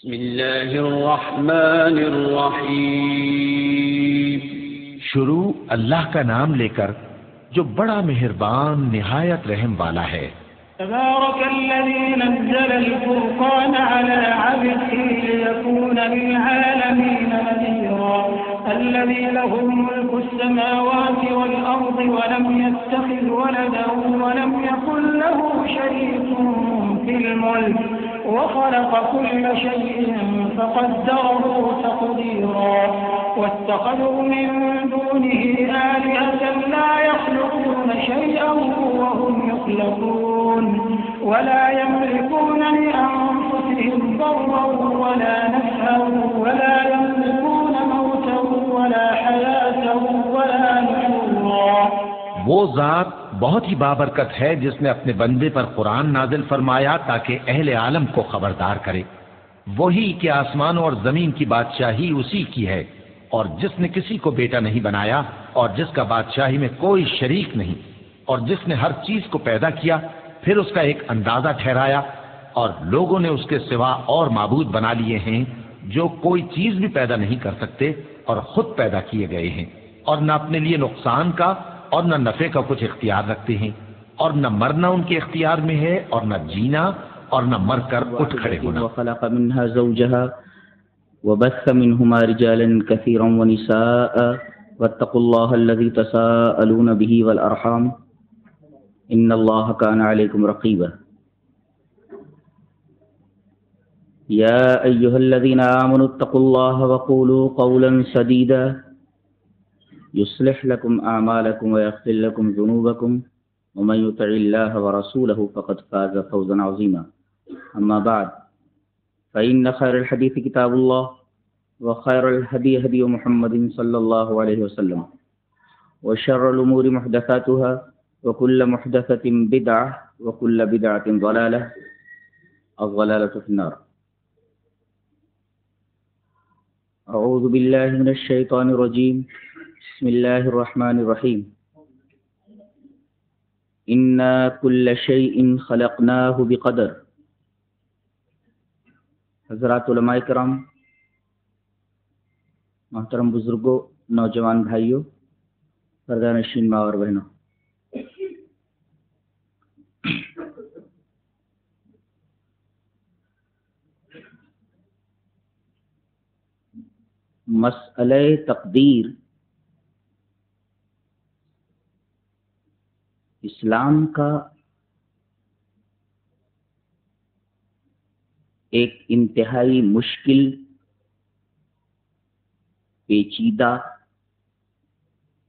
بسم اللہ الرحمن الرحیم۔ شروع اللہ کا نام لے کر جو بڑا مہربان نہایت رحم والا ہے۔ تبارك الذي نزل الفرقان على عبده ليكون للعالمين نذيرا الذي له ملك السماوات والأرض ولم يتخذ ولدا ولم يكن له شريك في الملك وخلق كل شيء فقدره تقديرا واتخذوا من دونه آلهة لا يخلقون شيئا وهم يخلقون ولا يملكون لأنفسهم ضرا ولا نفعا ولا يملكون موتا ولا حياة ولا نشورا۔ وہ ذات بہت ہی بابرکت ہے جس نے اپنے بندے پر قرآن نازل فرمایا تاکہ اہل عالم کو خبردار کرے، وہی کہ آسمانوں اور زمین کی بادشاہی اسی کی ہے، اور جس نے کسی کو بیٹا نہیں بنایا اور جس کا بادشاہی میں کوئی شریک نہیں، اور جس نے ہر چیز کو پیدا کیا پھر اس کا ایک اندازہ ٹھہرایا، اور لوگوں نے اس کے سوا اور معبود بنا لیے ہیں جو کوئی چیز بھی پیدا نہیں کر سکتے اور خود پیدا کیے گئے ہیں، اور نہ اپنے لیے نقصان کا اور نہ نفع کا کچھ اختیار رکھتے ہیں، اور نہ مرنا ان کے اختیار میں ہے اور نہ جینا اور نہ مر کر اٹھ کھڑے ہونا۔ وخلق منها زوجها وبث منهما رجالا كثيرا ونساء واتقوا الله الذي تساءلون به والأرحام إن الله كان عليكم رقيبا يا أيها الذين آمنوا اتقوا الله وقولوا قولا سديدا يصلح لكم أعمالكم ويغفر لكم ذنوبكم ومن يطع الله ورسوله فقد فاز فوزا عظيما أما بعد فإن خير الحديث كتاب الله وخير الهدي هدي محمد صلى الله عليه وسلم وشر الأمور محدثاتها وكل محدثة بدعة وكل بدعة ضلالة الضلالة في النار۔ أعوذ بالله من الشيطان الرجيم بسم الله الرحمن الرحيم إنا كل شيء خلقناه بقدر۔ حضرات علماء کرام، محترم بزرگوں، نوجوان بھائیوں، پردہ نشین ماں اور بہنوں، مسئلہ تقدیر اسلام کا ایک انتہائی مشکل، پیچیدہ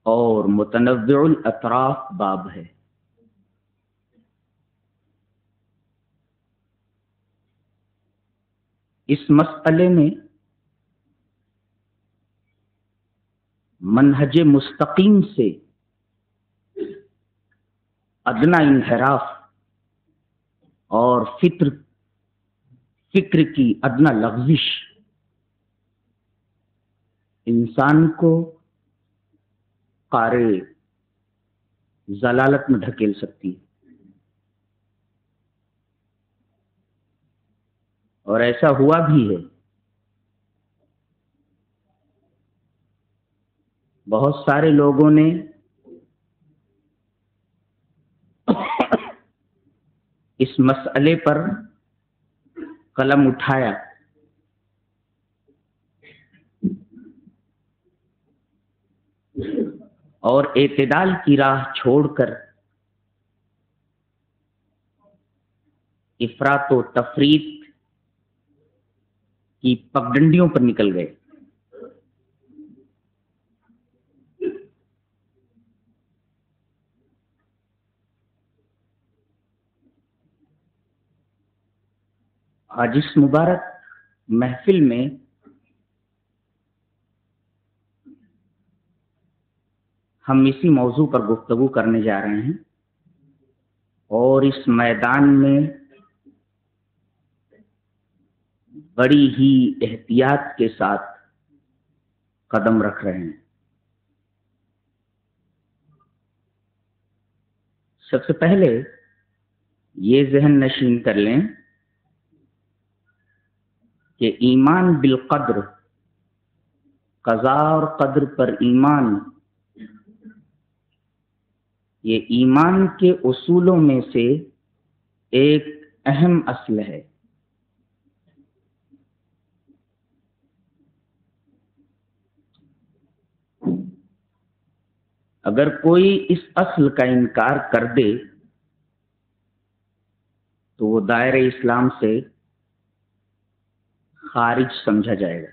اور متنوع الاطراف باب ہے۔ اس مسئلے میں منہج مستقیم سے ادنا انحراف اور فکر کی ادنا لغزش انسان کو قعر ضلالت میں ڈھکیل سکتی ہے، اور ایسا ہوا بھی ہے۔ بہت سارے لوگوں نے اس مسئلے پر قلم اٹھایا اور اعتدال کی راہ چھوڑ کر افراط و تفریط کی پگڈنڈیوں پر نکل گئے۔ آج اس مبارک محفل میں ہم اسی موضوع پر گفتگو کرنے جا رہے ہیں، اور اس میدان میں بڑی ہی احتیاط کے ساتھ قدم رکھ رہے ہیں۔ سب سے پہلے یہ ذہن نشین کر لیں کہ ایمان بالقدر، قضاء اور قدر پر ایمان، یہ ایمان کے اصولوں میں سے ایک اہم اصل ہے۔ اگر کوئی اس اصل کا انکار کر دے تو وہ دائرہ اسلام سے خارج سمجھا جائے گا۔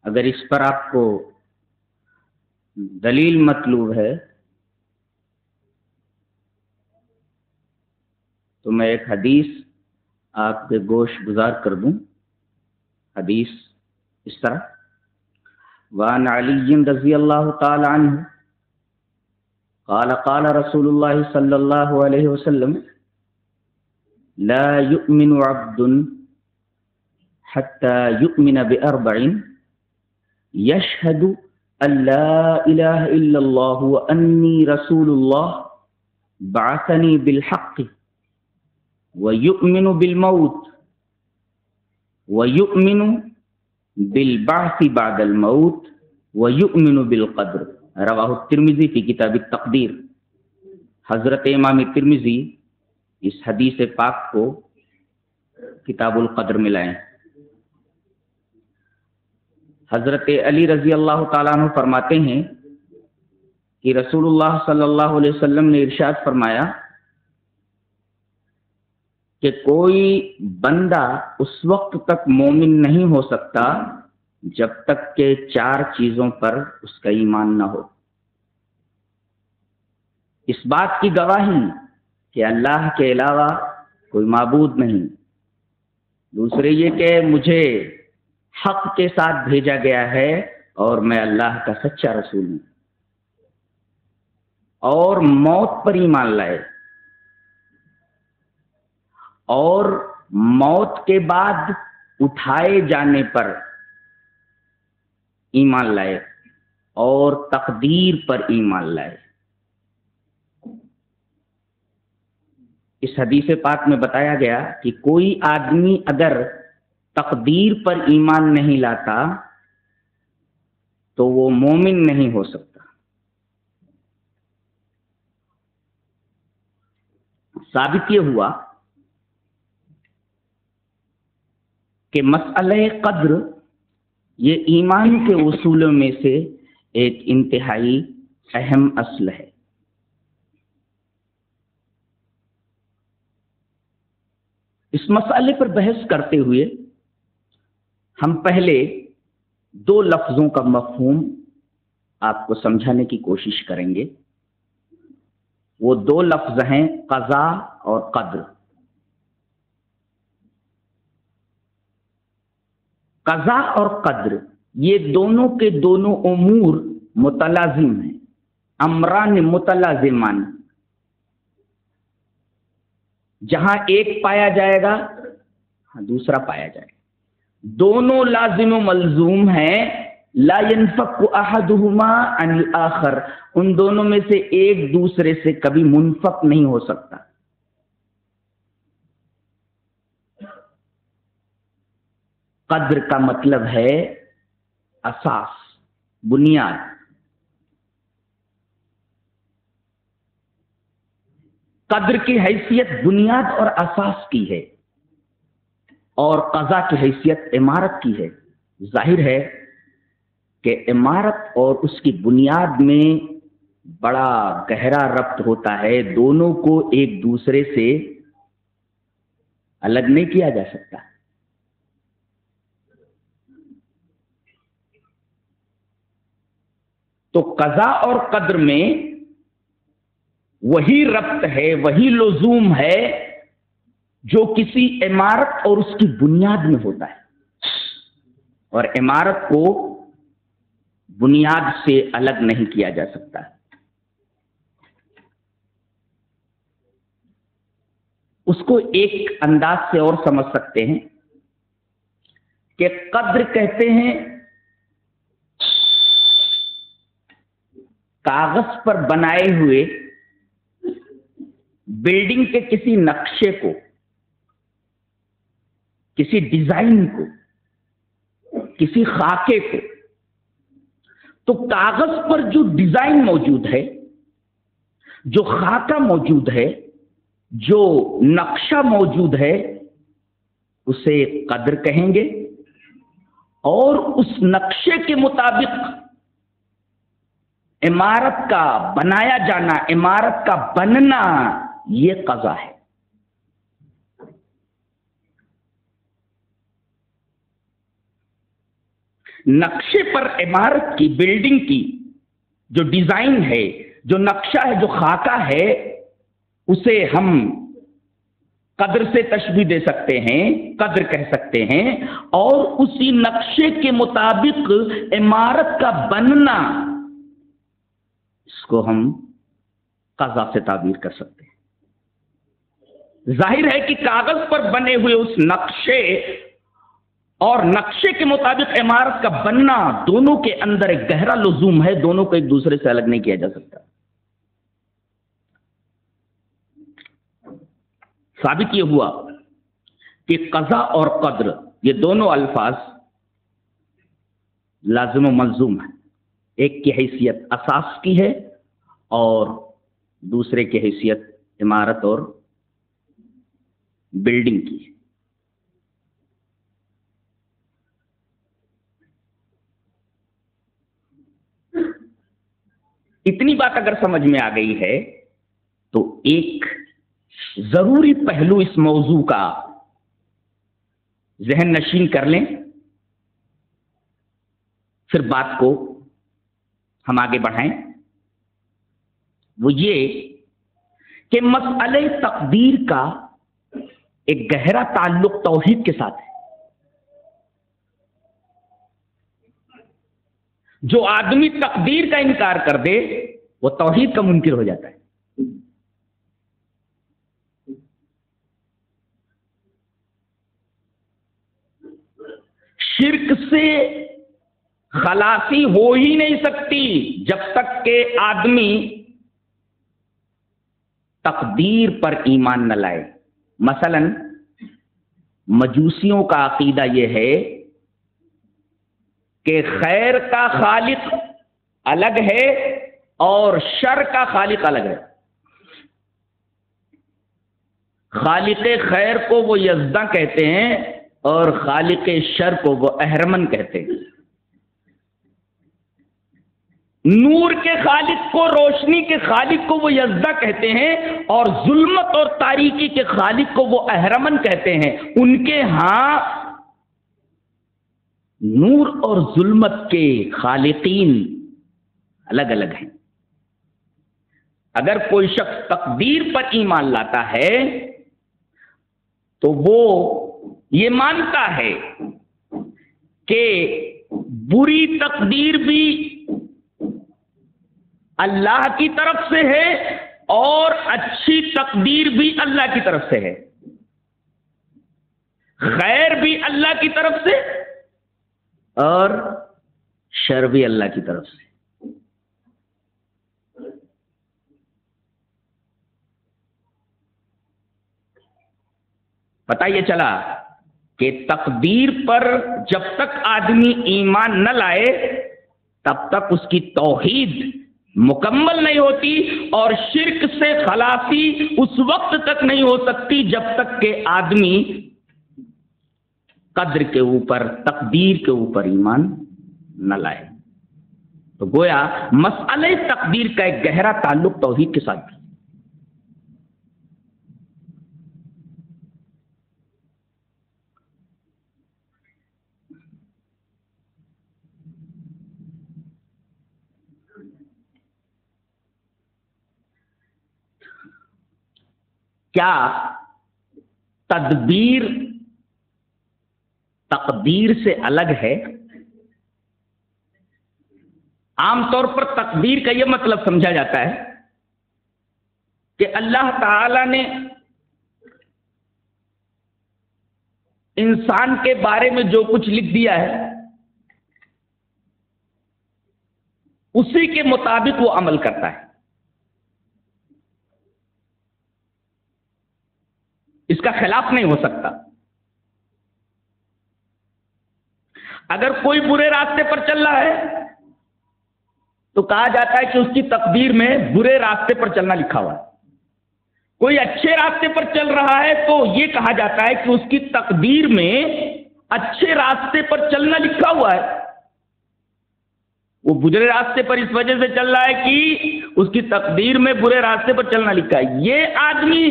اگر اس پر آپ کو دلیل مطلوب ہے تو میں ایک حدیث آپ کے گوش گزار کر دوں۔ حدیث اس طرح: وعن علی رضی اللہ تعالی عنہ قال قال رسول اللہ صلی اللہ علیہ وسلم لا يؤمن عبد حتى يؤمن بأربع يشهد أن لا إله إلا الله وأني رسول الله بعثني بالحق ويؤمن بالموت ويؤمن بالبعث بعد الموت ويؤمن بالقدر۔ رواہ الترمذی فی کتاب التقدیر۔ حضرت امام ترمذی اس حدیث پاک کو کتاب القدر میں لائیں۔ حضرت علی رضی اللہ تعالیٰ عنہ فرماتے ہیں کہ رسول اللہ صلی اللہ علیہ وسلم نے ارشاد فرمایا کہ کوئی بندہ اس وقت تک مومن نہیں ہو سکتا جب تک کہ 4 چیزوں پر اس کا ایمان نہ ہو۔ اس بات کی گواہی کہ اللہ کے علاوہ کوئی معبود نہیں، دوسرے یہ کہ مجھے حق کے ساتھ بھیجا گیا ہے اور میں اللہ کا سچا رسول ہوں، اور موت پر ایمان لائے، اور موت کے بعد اٹھائے جانے پر ایمان لائے، اور تقدیر پر ایمان لائے۔ اس حدیث پاک میں بتایا گیا کہ کوئی آدمی اگر تقدیر پر ایمان نہیں لاتا تو وہ مومن نہیں ہو سکتا۔ ثابت یہ ہوا کہ مسئلہ قدر یہ ایمان کے اصولوں میں سے ایک انتہائی اہم اصل ہے۔ اس مسئلے پر بحث کرتے ہوئے ہم پہلے 2 لفظوں کا مفہوم آپ کو سمجھانے کی کوشش کریں گے۔ وہ 2 لفظ ہیں قضاء اور قدر۔ قضاء اور قدر یہ دونوں کے دونوں امور متلازم ہیں، امران متلازمان۔ جہاں ایک پایا جائے گا دوسرا پایا جائے گا، دونوں لازم و ملزوم ہیں۔ لا ينفك احدهما عن الاخر، ان دونوں میں سے ایک دوسرے سے کبھی منفک نہیں ہو سکتا۔ قدر کا مطلب ہے اساس، بنیاد۔ قدر کی حیثیت بنیاد اور اساس کی ہے، اور قضا کی حیثیت عمارت کی ہے۔ ظاہر ہے کہ عمارت اور اس کی بنیاد میں بڑا گہرا ربط ہوتا ہے، دونوں کو ایک دوسرے سے الگ نہیں کیا جا سکتا۔ تو قضا اور قدر میں وہی ربط ہے، وہی لزوم ہے جو کسی عمارت اور اس کی بنیاد میں ہوتا ہے، اور عمارت کو بنیاد سے الگ نہیں کیا جا سکتا۔ اس کو ایک انداز سے اور سمجھ سکتے ہیں کہ قدر کہتے ہیں کاغذ پر بنائے ہوئے بلڈنگ کے کسی نقشے کو، کسی ڈیزائن کو، کسی خاکے کو، تو کاغذ پر جو ڈیزائن موجود ہے، جو خاکہ موجود ہے، جو نقشہ موجود ہے، اسے قدر کہیں گے، اور اس نقشے کے مطابق عمارت کا بنایا جانا، عمارت کا بننا، یہ قضا ہے۔ نقشے پر عمارت کی، بلڈنگ کی جو ڈیزائن ہے، جو نقشہ ہے، جو خاکہ ہے، اسے ہم قدر سے تشبیہ دے سکتے ہیں، قدر کہہ سکتے ہیں، اور اسی نقشے کے مطابق عمارت کا بننا، اس کو ہم قضا سے تعبیر کر سکتے ہیں۔ ظاہر ہے کہ کاغذ پر بنے ہوئے اس نقشے اور نقشے کے مطابق عمارت کا بننا، دونوں کے اندر ایک گہرا لزوم ہے، دونوں کو ایک دوسرے سے الگ نہیں کیا جا سکتا۔ ثابت یہ ہوا کہ قضا اور قدر یہ دونوں الفاظ لازم و ملزوم ہیں، ایک کی حیثیت اساس کی ہے اور دوسرے کی حیثیت عمارت اور بلڈنگ کی ہے۔ اتنی بات اگر سمجھ میں آ گئی ہے تو ایک ضروری پہلو اس موضوع کا ذہن نشین کر لیں، پھر بات کو ہم آگے بڑھائیں۔ وہ یہ کہ مسئلہ تقدیر کا ایک گہرا تعلق توحید کے ساتھ ہے۔ جو آدمی تقدیر کا انکار کر دے وہ توحید کا منکر ہو جاتا ہے۔ شرک سے خلاصی ہو ہی نہیں سکتی جب تک کہ آدمی تقدیر پر ایمان نہ لائے۔ مثلا مجوسیوں کا عقیدہ یہ ہے کہ خیر کا خالق الگ ہے اور شر کا خالق الگ ہے۔ خالق خیر کو وہ یزداں کہتے ہیں اور خالق شر کو وہ اہرمن کہتے ہیں۔ نور کے خالق کو، روشنی کے خالق کو وہ یزداں کہتے ہیں، اور ظلمت اور تاریکی کے خالق کو وہ اہرمن کہتے ہیں۔ ان کے ہاں نور اور ظلمت کے خالقین الگ الگ ہیں۔ اگر کوئی شخص تقدیر پر ایمان لاتا ہے تو وہ یہ مانتا ہے کہ بری تقدیر بھی اللہ کی طرف سے ہے اور اچھی تقدیر بھی اللہ کی طرف سے ہے، خیر بھی اللہ کی طرف سے اور شر بھی اللہ کی طرف سے۔ پتہ یہ چلا کہ تقدیر پر جب تک آدمی ایمان نہ لائے تب تک اس کی توحید مکمل نہیں ہوتی، اور شرک سے خلاصی اس وقت تک نہیں ہو سکتی جب تک کہ آدمی قدر کے اوپر، تقدیر کے اوپر ایمان نہ لائے۔ تو گویا مسئلہ تقدیر کا ایک گہرا تعلق توحید کے ساتھ بھی۔ کیا تدبیر تقدیر سے الگ ہے؟ عام طور پر تقدیر کا یہ مطلب سمجھا جاتا ہے کہ اللہ تعالی نے انسان کے بارے میں جو کچھ لکھ دیا ہے اسی کے مطابق وہ عمل کرتا ہے۔ اس کا خلاف نہیں ہو سکتا. اگر کوئی برے راستے پر چل رہا ہے تو کہا جاتا ہے کہ اس کی تقدیر میں برے راستے پر چلنا لکھا ہوا ہے. کوئی اچھے راستے پر چل رہا ہے تو یہ کہا جاتا ہے کہ اس کی تقدیر میں اچھے راستے پر چلنا لکھا ہوا ہے. وہ برے راستے پر اس وجہ سے چل رہا ہے کہ اس کی تقدیر میں برے راستے پر چلنا لکھا ہے. یہ آدمی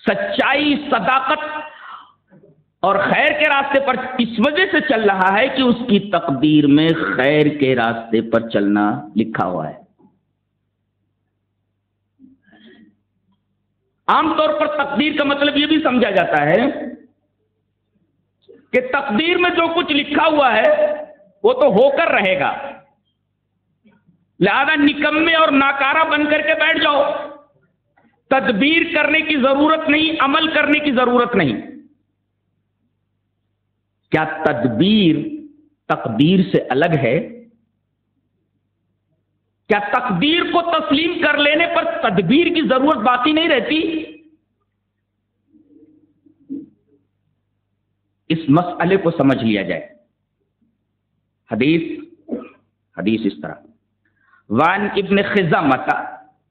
سچائی، صداقت اور خیر کے راستے پر اس وجہ سے چل رہا ہے کہ اس کی تقدیر میں خیر کے راستے پر چلنا لکھا ہوا ہے. عام طور پر تقدیر کا مطلب یہ بھی سمجھا جاتا ہے کہ تقدیر میں جو کچھ لکھا ہوا ہے وہ تو ہو کر رہے گا، لہذا نکمے اور ناکارہ بن کر کے بیٹھ جاؤ. تدبیر کرنے کی ضرورت نہیں، عمل کرنے کی ضرورت نہیں. کیا تدبیر تقدیر سے الگ ہے؟ کیا تقدیر کو تسلیم کر لینے پر تدبیر کی ضرورت باقی نہیں رہتی؟ اس مسئلے کو سمجھ لیا جائے. حدیث اس طرح وان ابن خزامۃ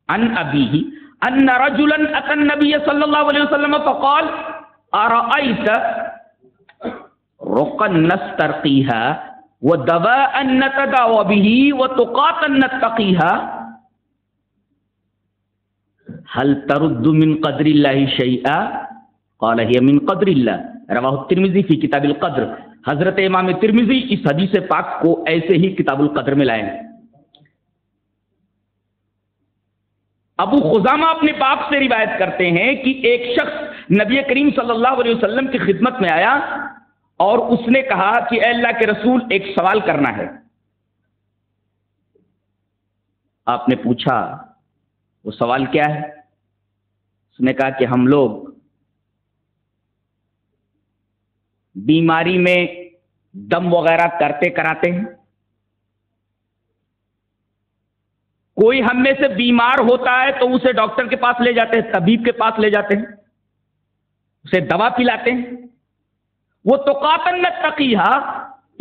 عن ابیہ ان رجلا اتى النبي صلی اللہ علیہ وسلم فقال ارأيت رقا نسترقيها ودواء نتداوى به وتقاة نتقيها هل ترد من قدر الله شيئا قال هي من قدر الله رواه الترمذی فی کتاب القدر. حضرت امام ترمذی اس حدیث پاک کو ایسے ہی کتاب القدر میں لائے ہیں. ابو خزامہ اپنے باپ سے روایت کرتے ہیں کہ ایک شخص نبی کریم صلی اللہ علیہ وسلم کی خدمت میں آیا اور اس نے کہا کہ اے اللہ کے رسول ایک سوال کرنا ہے. آپ نے پوچھا وہ سوال کیا ہے؟ اس نے کہا کہ ہم لوگ بیماری میں دم وغیرہ کرتے کراتے ہیں. کوئی ہم میں سے بیمار ہوتا ہے تو اسے ڈاکٹر کے پاس لے جاتے ہیں، طبیب کے پاس لے جاتے ہیں، اسے دوا پلاتے ہیں. وہ توقاتن نتقیہا،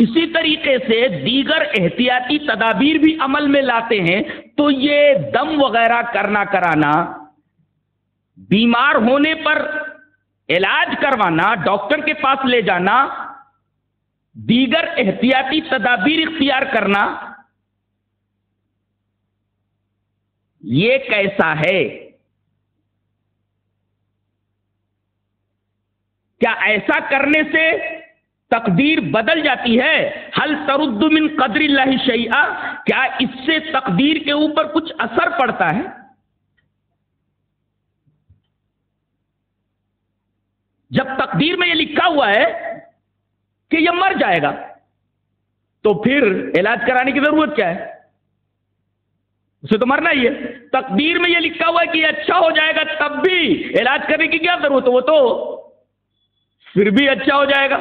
اسی طریقے سے دیگر احتیاطی تدابیر بھی عمل میں لاتے ہیں. تو یہ دم وغیرہ کرنا کرانا، بیمار ہونے پر علاج کروانا، ڈاکٹر کے پاس لے جانا، دیگر احتیاطی تدابیر اختیار کرنا، یہ کیسا ہے؟ کیا ایسا کرنے سے تقدیر بدل جاتی ہے؟ ہل ترد من قدر اللہ شیئا، کیا اس سے تقدیر کے اوپر کچھ اثر پڑتا ہے؟ جب تقدیر میں یہ لکھا ہوا ہے کہ یہ مر جائے گا تو پھر علاج کرانے کی ضرورت کیا ہے؟ اسے تو مرنا ہی ہے. تقدیر میں یہ لکھا ہوا ہے کہ یہ اچھا ہو جائے گا تب بھی علاج کرنے کی کیا ضرورت ہے؟ وہ تو پھر بھی اچھا ہو جائے گا.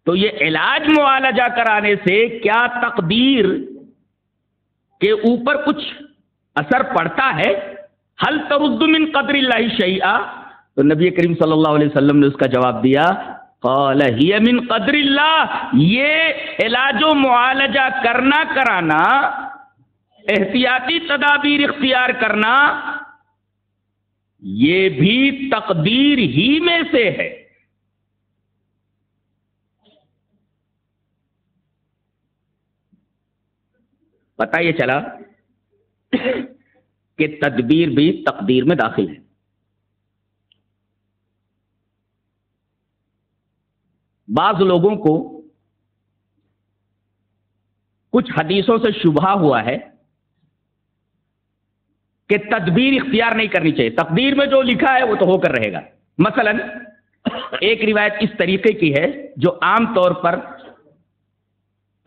تو یہ علاج معالجہ کرانے سے کیا تقدیر کے اوپر کچھ اثر پڑتا ہے؟ ہل ترد من قدر اللہ شیئا، تو نبی کریم صلی اللہ علیہ وسلم نے اس کا جواب دیا قال ہی من قدر اللہ، یہ علاج و معالجہ کرنا کرانا، احتیاطی تدابیر اختیار کرنا، یہ بھی تقدیر ہی میں سے ہے. پتہ یہ چلا کہ تدبیر بھی تقدیر میں داخل ہے. بعض لوگوں کو کچھ حدیثوں سے شبہ ہوا ہے کہ تدبیر اختیار نہیں کرنی چاہیے، تقدیر میں جو لکھا ہے وہ تو ہو کر رہے گا. مثلا ایک روایت اس طریقے کی ہے جو عام طور پر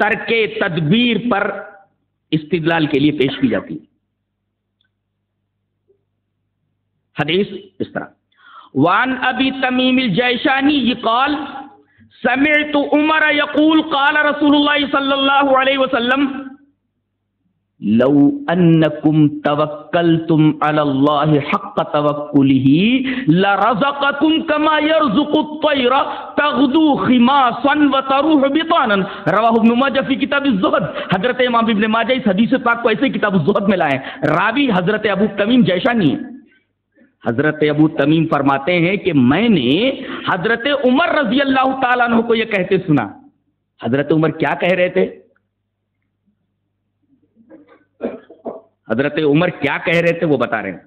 ترک تدبیر پر استدلال کے لیے پیش کی جاتی ہے. حدیث اس طرح وان ابی تمیم الجیشانی قال سمعت عمر یقول قال رسول اللہ صلی اللہ علیہ وسلم لو انکم توکلتم علی اللہ حق توکلہ لرزقکم کما یرزق الطیر تغدو خماصا وتروح بطانا، رواہ ابن ماجہ فی کتاب الزہد۔ حضرت امام ابن ماجہ اس حدیث پاک کو ایسے کتاب الزہد میں لائے ہیں۔ راوی حضرت ابو تمیم جیشانی ہے۔ حضرت ابو تمیم فرماتے ہیں کہ میں نے حضرت عمر رضی اللہ تعالیٰ عنہ کو یہ کہتے سنا۔ حضرت عمر کیا کہہ رہے تھے؟ حضرت عمر کیا کہہ رہے تھے وہ بتا رہے ہیں۔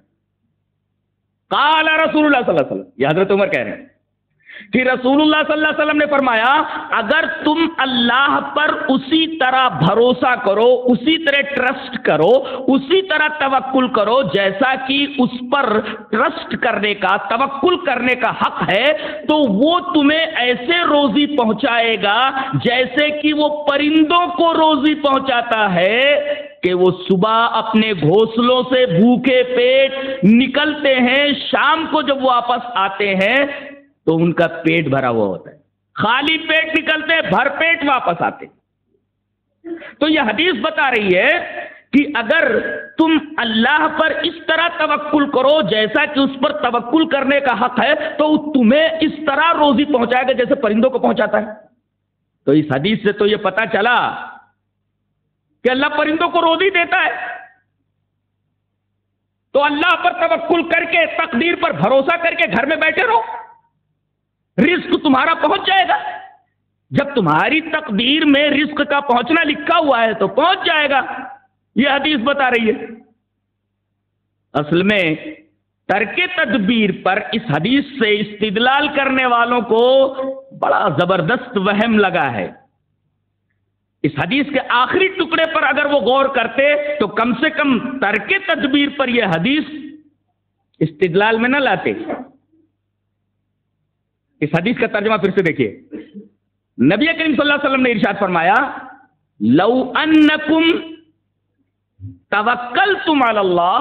قال رسول اللہ صلی اللہ علیہ وسلم، یہ حضرت عمر کہہ رہے ہیں کہ رسول اللہ صلی اللہ علیہ وسلم نے فرمایا اگر تم اللہ پر اسی طرح بھروسہ کرو، اسی طرح ٹرسٹ کرو، اسی طرح توکل کرو جیسا کہ اس پر ٹرسٹ کرنے کا، توکل کرنے کا حق ہے، تو وہ تمہیں ایسے روزی پہنچائے گا جیسے کہ وہ پرندوں کو روزی پہنچاتا ہے کہ وہ صبح اپنے گھونسلوں سے بھوکے پیٹ نکلتے ہیں، شام کو جب واپس آتے ہیں تو ان کا پیٹ بھرا ہوا ہوتا ہے، خالی پیٹ نکلتے ہیں، بھر پیٹ واپس آتے۔ تو یہ حدیث بتا رہی ہے کہ اگر تم اللہ پر اس طرح توکل کرو جیسا کہ اس پر توکل کرنے کا حق ہے تو تمہیں اس طرح روزی پہنچائے گا جیسے پرندوں کو پہنچاتا ہے۔ تو اس حدیث سے تو یہ پتا چلا کہ اللہ پرندوں کو روزی دیتا ہے، تو اللہ پر توکل کر کے، تقدیر پر بھروسہ کر کے گھر میں بیٹھے رہو، رزق تمہارا پہنچ جائے گا۔ جب تمہاری تقدیر میں رزق کا پہنچنا لکھا ہوا ہے تو پہنچ جائے گا، یہ حدیث بتا رہی ہے۔ اصل میں ترک تدبیر پر اس حدیث سے استدلال کرنے والوں کو بڑا زبردست وہم لگا ہے۔ اس حدیث کے آخری ٹکڑے پر اگر وہ غور کرتے تو کم سے کم ترک تدبیر پر یہ حدیث استدلال میں نہ لاتے۔ اس حدیث کا ترجمہ پھر سے دیکھیے۔ نبی کریم صلی اللہ علیہ وسلم نے ارشاد فرمایا لو انکم توکلتم علی اللہ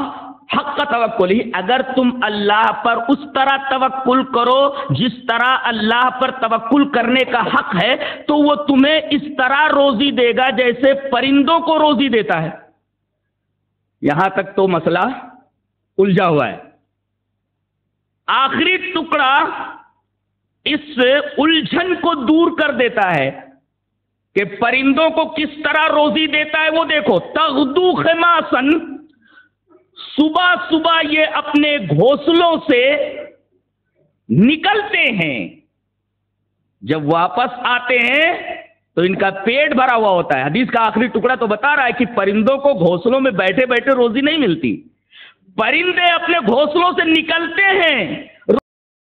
حق توکلہ، اگر تم اللہ پر اس طرح توکل کرو جس طرح اللہ پر توکل کرنے کا حق ہے تو وہ تمہیں اس طرح روزی دے گا جیسے پرندوں کو روزی دیتا ہے۔ یہاں تک تو مسئلہ الجھا ہوا ہے۔ آخری ٹکڑا اس الجھن کو دور کر دیتا ہے کہ پرندوں کو کس طرح روزی دیتا ہے وہ دیکھو۔ تغدو خماسن، صبح صبح یہ اپنے گھونسلوں سے نکلتے ہیں، جب واپس آتے ہیں تو ان کا پیٹ بھرا ہوا ہوتا ہے۔ حدیث کا آخری ٹکڑا تو بتا رہا ہے کہ پرندوں کو گھونسلوں میں بیٹھے بیٹھے روزی نہیں ملتی، پرندے اپنے گھونسلوں سے نکلتے ہیں